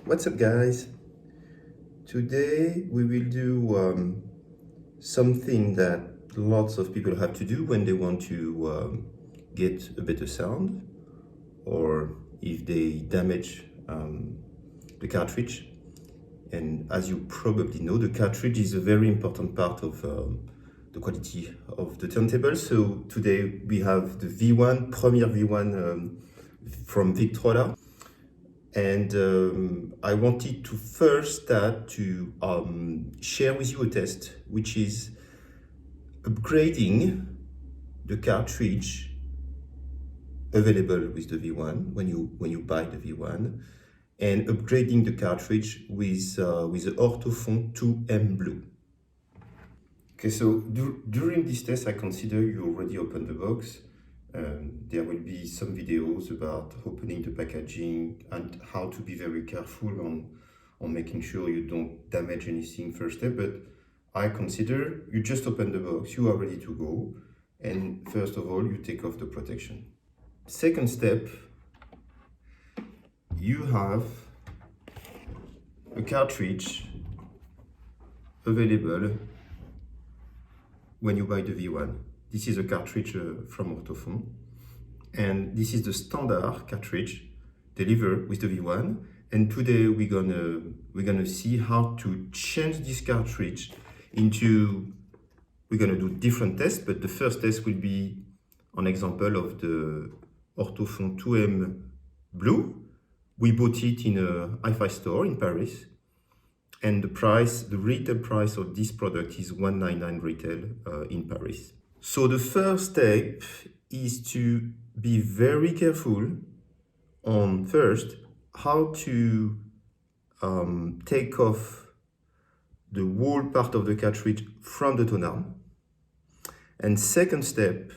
What's up, guys? Today we will do something that lots of people have to do when they want to get a better sound, or if they damage the cartridge. And as you probably know, the cartridge is a very important part of the quality of the turntable. So today we have the V1, Premiere V1 from Victrola. And I wanted to first start to share with you a test, which is upgrading the cartridge available with the V1 when you buy the V1, and upgrading the cartridge with the ortofon 2M Blue. Okay, so during this test, I consider you already opened the box. There will be some videos about opening the packaging and how to be very careful on making sure you don't damage anything first step. But I consider you just open the box, you are ready to go. And first of all, you take off the protection. Second step, you have a cartridge available when you buy the V1. This is a cartridge from ortofon, and this is the standard cartridge delivered with the V1. And today we're gonna see how to change this cartridge into. We're gonna do different tests, but the first test will be an example of the ortofon 2M Blue. We bought it in a hi-fi store in Paris, and the retail price of this product is $199 retail in Paris. So the first step is to be very careful on first how to take off the whole part of the cartridge from the tone arm. And second step,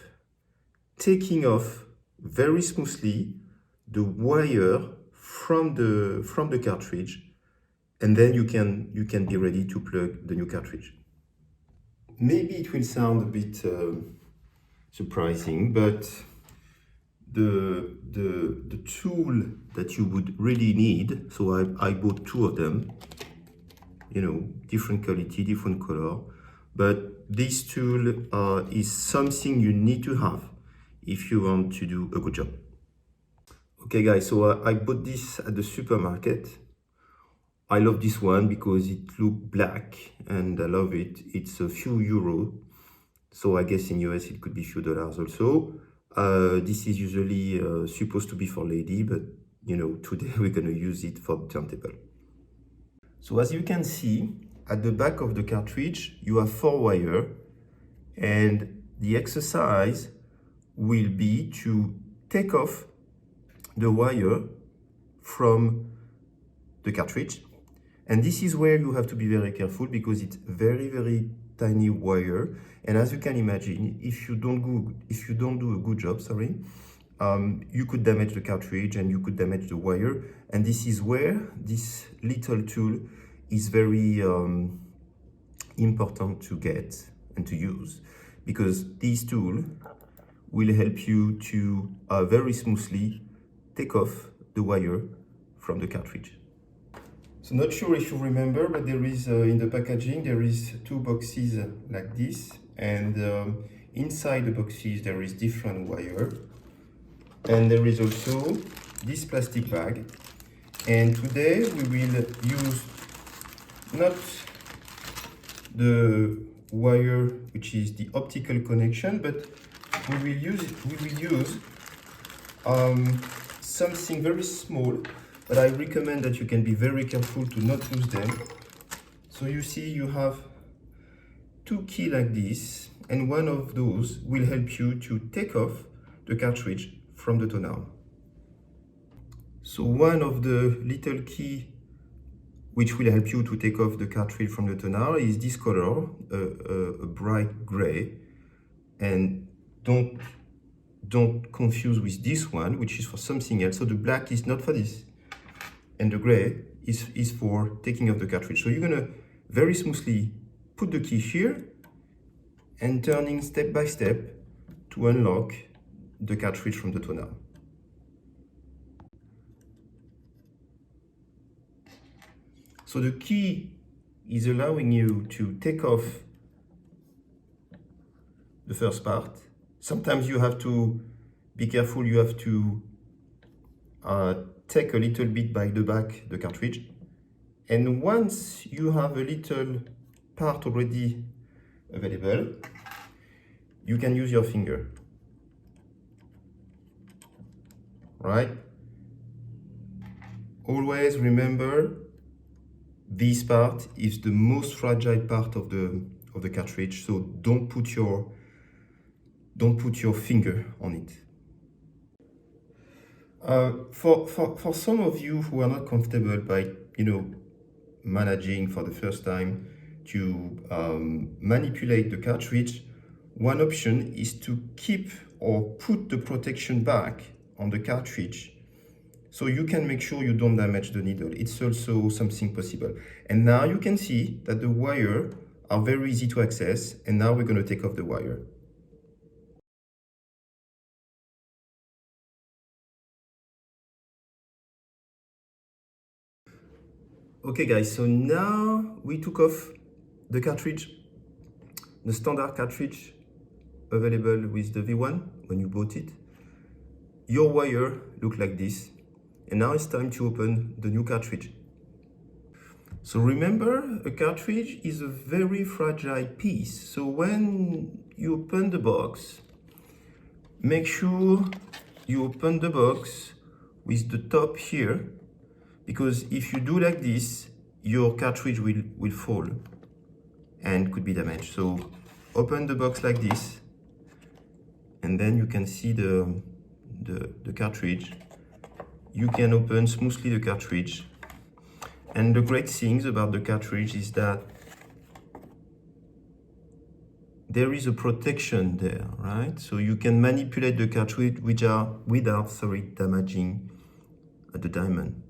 taking off very smoothly the wire from the cartridge, and then you can be ready to plug the new cartridge. Maybe it will sound a bit surprising, but the tool that you would really need, so I bought two of them, different quality, different color, but this tool is something you need to have if you want to do a good job. Okay guys, so I bought this at the supermarket. I love this one because it looks black and I love it. It's a few euros. So I guess in US it could be a few dollars also. This is usually supposed to be for lady, but today we're gonna use it for the turntable. So as you can see, at the back of the cartridge, you have 4 wires, and the exercise will be to take off the wire from the cartridge. And this is where you have to be very careful because it's very, very tiny wire. And as you can imagine, if you don't do a good job, you could damage the cartridge and you could damage the wire. And this is where this little tool is very important to get and to use, because this tool will help you to very smoothly take off the wire from the cartridge. So not sure if you remember, but there is in the packaging, there is 2 boxes like this, and inside the boxes there is different wire, and there is also this plastic bag. And today we will use not the wire which is the optical connection, but we will use something very small. But I recommend that you can be very careful to not lose them. So you see you have 2 keys like this, and one of those will help you to take off the cartridge from the tone arm. So one of the little key which will help you to take off the cartridge from the tone arm is this color, a bright gray. And don't confuse with this one, which is for something else. So the black is not for this, and the gray is for taking off the cartridge. So you're gonna very smoothly put the key here and turning step by step to unlock the cartridge from the tone arm. So the key is allowing you to take off the first part. Sometimes you have to be careful, you have to take a little bit by the back the cartridge. And once you have a little part already available, you can use your finger, right? Always remember, this part is the most fragile part of the cartridge, so don't put your finger on it. For some of you who are not comfortable by managing for the first time to manipulate the cartridge, one option is to keep or put the protection back on the cartridge, so you can make sure you don't damage the needle. It's also something possible. And now you can see that the wire are very easy to access, and now we're going to take off the wire. Okay guys, so now we took off the cartridge, the standard cartridge available with the V1 when you bought it. Your wire looked like this, and now it's time to open the new cartridge. So remember, a cartridge is a very fragile piece, so when you open the box, make sure you open the box with the top here, because if you do like this, your cartridge will fall and could be damaged. So open the box like this, and then you can see the cartridge. You can open smoothly the cartridge. And the great things about the cartridge is that there is a protection there, right? So you can manipulate the cartridge without damaging the diamond.